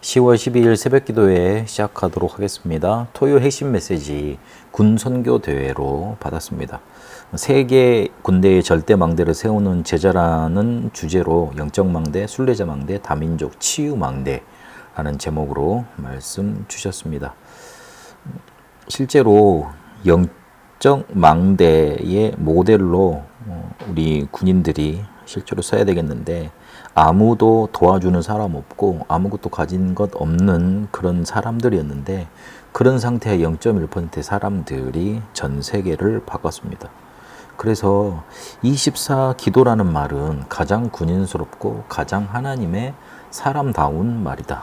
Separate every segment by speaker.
Speaker 1: 10월 12일 새벽 기도회 시작하도록 하겠습니다. 토요 핵심 메시지 군 선교 대회로 받았습니다. 세계 군대의 절대 망대를 세우는 제자라는 주제로 영적 망대, 순례자 망대, 다민족 치유 망대라는 제목으로 말씀 주셨습니다. 실제로 영적 망대의 모델로 우리 군인들이 실제로 써야 되겠는데, 아무도 도와주는 사람 없고 아무것도 가진 것 없는 그런 사람들이었는데, 그런 상태의 0.1%의 사람들이 전 세계를 바꿨습니다. 그래서 24 기도라는 말은 가장 군인스럽고 가장 하나님의 사람다운 말이다.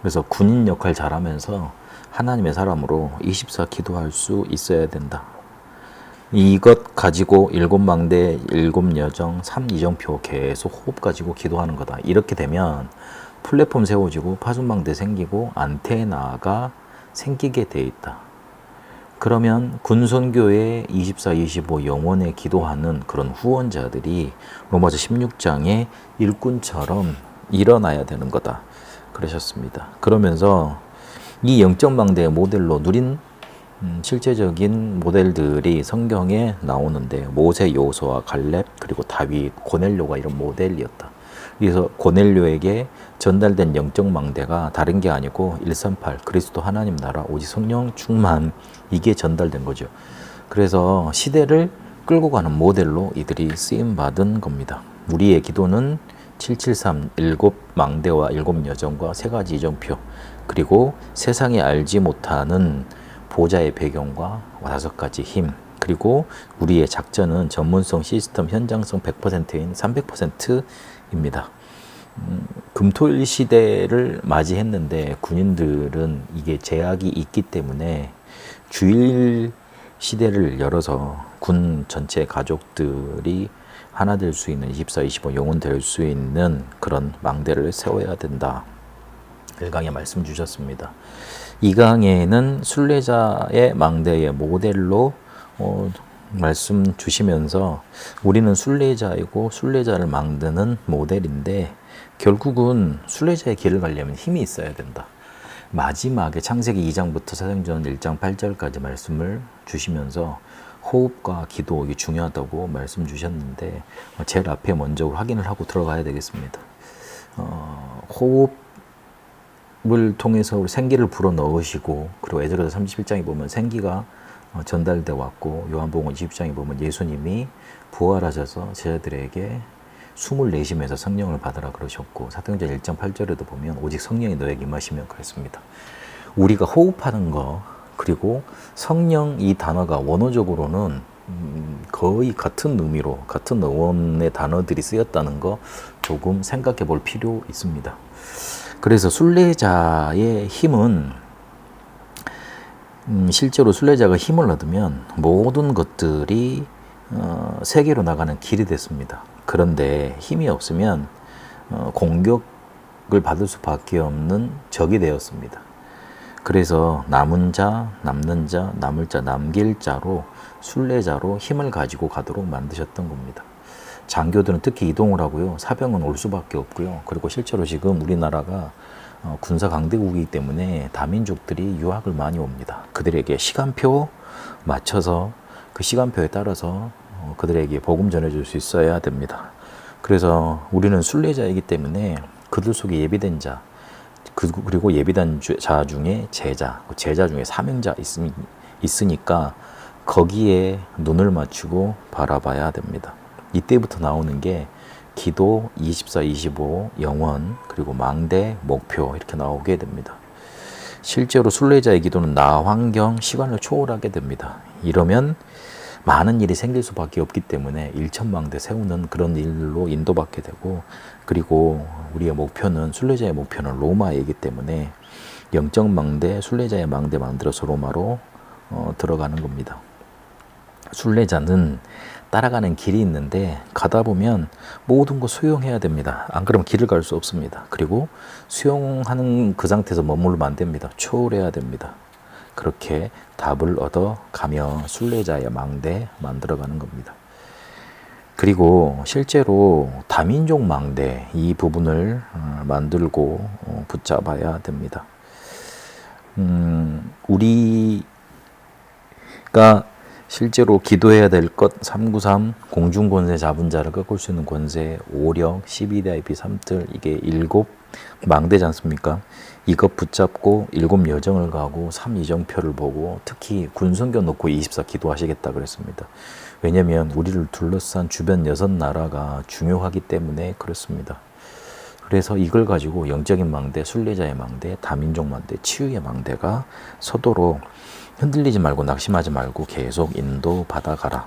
Speaker 1: 그래서 군인 역할 잘하면서 하나님의 사람으로 24 기도할 수 있어야 된다. 이것 가지고 7망대, 7여정, 3이정표 계속 호흡 가지고 기도하는 거다. 이렇게 되면 플랫폼 세워지고 파수망대 생기고 안테나가 생기게 돼 있다. 그러면 군선교회 24, 25 영원에 기도하는 그런 후원자들이 로마서 16장의 일꾼처럼 일어나야 되는 거다. 그러셨습니다. 그러면서 이 영적망대의 모델로 누린 실제적인 모델들이 성경에 나오는데, 모세, 여호수아, 갈렙, 그리고 다윗, 고넬료가 이런 모델이었다. 그래서 고넬료에게 전달된 영적 망대가 다른 게 아니고 138 그리스도 하나님 나라 오직 성령 충만, 이게 전달된 거죠. 그래서 시대를 끌고 가는 모델로 이들이 쓰임 받은 겁니다. 우리의 기도는 773 7망대와 7여정과 3가지 이정표, 그리고 세상이 알지 못하는 보좌의 배경과 5가지 힘, 그리고 우리의 작전은 전문성, 시스템, 현장성 100%인 300%입니다. 금토일 시대를 맞이했는데 군인들은 이게 제약이 있기 때문에 주일 시대를 열어서 군 전체 가족들이 하나 될 수 있는 24, 25 영혼 될 수 있는 그런 망대를 세워야 된다. 1강에 말씀 주셨습니다. 2강에는 순례자의 망대의 모델로 말씀 주시면서, 우리는 순례자이고 순례자를 만드는 모델인데 결국은 순례자의 길을 가려면 힘이 있어야 된다. 마지막에 창세기 2장부터 사도행전 1장 8절까지 말씀을 주시면서 호흡과 기도, 이게 중요하다고 말씀 주셨는데, 제일 앞에 먼저 확인을 하고 들어가야 되겠습니다. 호흡을 통해서 생기를 불어 넣으시고, 그리고 에스겔서 31장에 보면 생기가 전달돼 왔고, 요한복음 20장에 보면 예수님이 부활하셔서 제자들에게 숨을 내쉬면서 성령을 받으라 그러셨고, 사도행전 1장 8절에도 보면 오직 성령이 너에게 임하시면 그랬습니다. 우리가 호흡하는 거, 그리고 성령, 이 단어가 원어적으로는 거의 같은 의미로 같은 어원의 단어들이 쓰였다는 거 조금 생각해 볼 필요 있습니다. 그래서 순례자의 힘은, 실제로 순례자가 힘을 얻으면 모든 것들이 세계로 나가는 길이 됐습니다. 그런데 힘이 없으면 공격을 받을 수밖에 없는 적이 되었습니다. 그래서 남은 자, 남는 자, 남을 자, 남길 자로 순례자로 힘을 가지고 가도록 만드셨던 겁니다. 장교들은 특히 이동을 하고요. 사병은 올 수밖에 없고요. 그리고 실제로 지금 우리나라가 군사 강대국이기 때문에 다민족들이 유학을 많이 옵니다. 그들에게 시간표 맞춰서 그 시간표에 따라서 그들에게 복음 전해줄 수 있어야 됩니다. 그래서 우리는 순례자이기 때문에 그들 속에 예비된 자, 그리고 예비된 자 중에 제자 중에 사명자 있으니까 거기에 눈을 맞추고 바라봐야 됩니다. 이때부터 나오는 게 기도, 24, 25 영원, 그리고 망대, 목표, 이렇게 나오게 됩니다. 실제로 순례자의 기도는 나, 환경, 시간을 초월하게 됩니다. 이러면 많은 일이 생길 수밖에 없기 때문에 1천망대 세우는 그런 일로 인도받게 되고, 그리고 우리의 목표는, 순례자의 목표는 로마이기 때문에 영적망대, 순례자의 망대 만들어서 로마로 들어가는 겁니다. 순례자는 따라가는 길이 있는데 가다 보면 모든 거 수용해야 됩니다. 안 그러면 길을 갈 수 없습니다. 그리고 수용하는 그 상태에서 머물면 안 됩니다. 초월해야 됩니다. 그렇게 답을 얻어가며 순례자의 망대 만들어가는 겁니다. 그리고 실제로 다민족 망대 이 부분을 만들고 붙잡아야 됩니다. 우리가 실제로 기도해야 될 것 393 공중권세 잡은 자를 꺾을 수 있는 권세 5력 12대 IP 3틀 이게 7 망대지 않습니까? 이것 붙잡고 7 여정을 가고 3 이정표를 보고 특히 군성교 놓고 24 기도하시겠다 그랬습니다. 왜냐하면 우리를 둘러싼 주변 6나라가 중요하기 때문에 그렇습니다. 그래서 이걸 가지고 영적인 망대, 순례자의 망대, 다민족 망대, 치유의 망대가 서도록 흔들리지 말고 낙심하지 말고 계속 인도받아가라.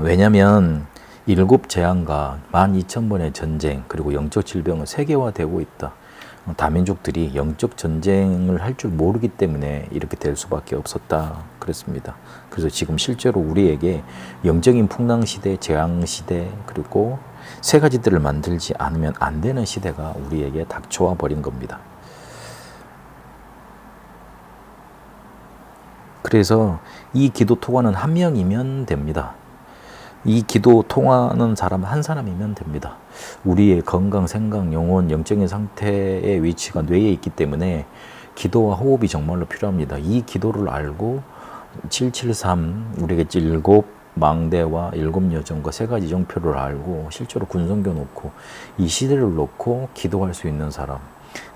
Speaker 1: 왜냐하면 7 재앙과 12,000번의 전쟁 그리고 영적 질병은 세계화되고 있다. 다민족들이 영적 전쟁을 할 줄 모르기 때문에 이렇게 될 수밖에 없었다 그랬습니다. 그래서 지금 실제로 우리에게 영적인 풍랑시대, 재앙시대 그리고 세 가지들을 만들지 않으면 안 되는 시대가 우리에게 닥쳐와 버린 겁니다. 그래서 이 기도 통화는 한 명이면 됩니다. 이 기도 통하는 사람 한 사람이면 됩니다. 우리의 건강, 생각, 영혼, 영적인 상태의 위치가 뇌에 있기 때문에 기도와 호흡이 정말로 필요합니다. 이 기도를 알고 773 우리에게 7 망대와 7 여정과 3가지 정표를 알고 실제로 군성교 놓고 이 시대를 놓고 기도할 수 있는 사람,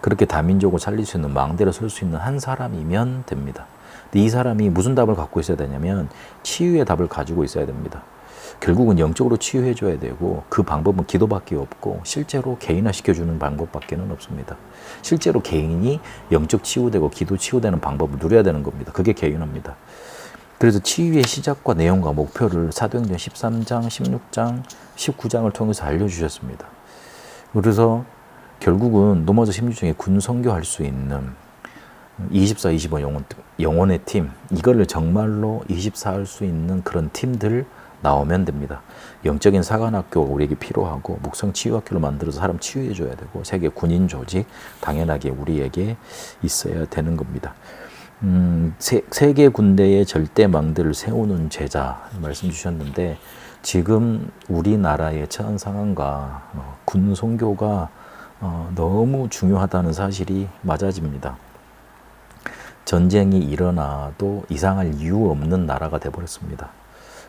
Speaker 1: 그렇게 다민족을 살릴 수 있는 망대를 설 수 있는 한 사람이면 됩니다. 근데 이 사람이 무슨 답을 갖고 있어야 되냐면 치유의 답을 가지고 있어야 됩니다. 결국은 영적으로 치유해 줘야 되고 그 방법은 기도밖에 없고 실제로 개인화 시켜주는 방법밖에 없습니다. 실제로 개인이 영적 치유되고 기도 치유되는 방법을 누려야 되는 겁니다. 그게 개인화입니다. 그래서 치유의 시작과 내용과 목표를 사도행전 13장, 16장, 19장을 통해서 알려주셨습니다. 그래서 결국은 노마저 16장에 군성교 할 수 있는 24, 25 영혼의 팀, 이거를 정말로 24 할 수 있는 그런 팀들 나오면 됩니다. 영적인 사관학교가 우리에게 필요하고 목성 치유학교를 만들어서 사람 치유해줘야 되고 세계 군인 조직 당연하게 우리에게 있어야 되는 겁니다. 세계 군대의 절대 망대를 세우는 제자 말씀 주셨는데 지금 우리나라의 처한 상황과 군 선교가 너무 중요하다는 사실이 맞아집니다. 전쟁이 일어나도 이상할 이유 없는 나라가 되어버렸습니다.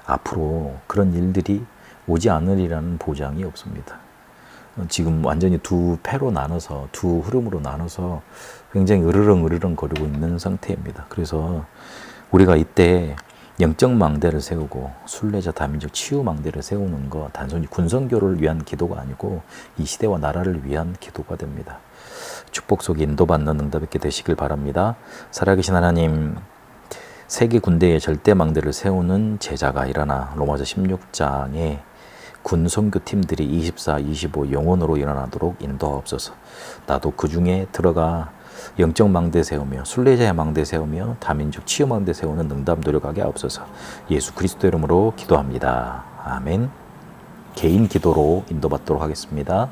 Speaker 1: 앞으로 그런 일들이 오지 않으리라는 보장이 없습니다. 지금 완전히 두 패로 나눠서 두 흐름으로 나눠서 굉장히 으르렁 거리고 있는 상태입니다. 그래서 우리가 이때 영적 망대를 세우고 순례자 다민족 치유 망대를 세우는 거 단순히 군성교를 위한 기도가 아니고 이 시대와 나라를 위한 기도가 됩니다. 축복 속에 인도받는 응답 있게 되시길 바랍니다. 살아계신 하나님, 세계 군대의 절대 망대를 세우는 제자가 일어나 로마서 16장에 군 선교팀들이 24, 25 영원으로 일어나도록 인도하옵소서. 나도 그 중에 들어가 영적 망대 세우며 순례자의 망대 세우며 다민족 치유 망대 세우는 응답 노력하게 하옵소서. 예수 그리스도 이름으로 기도합니다. 아멘. 개인 기도로 인도받도록 하겠습니다.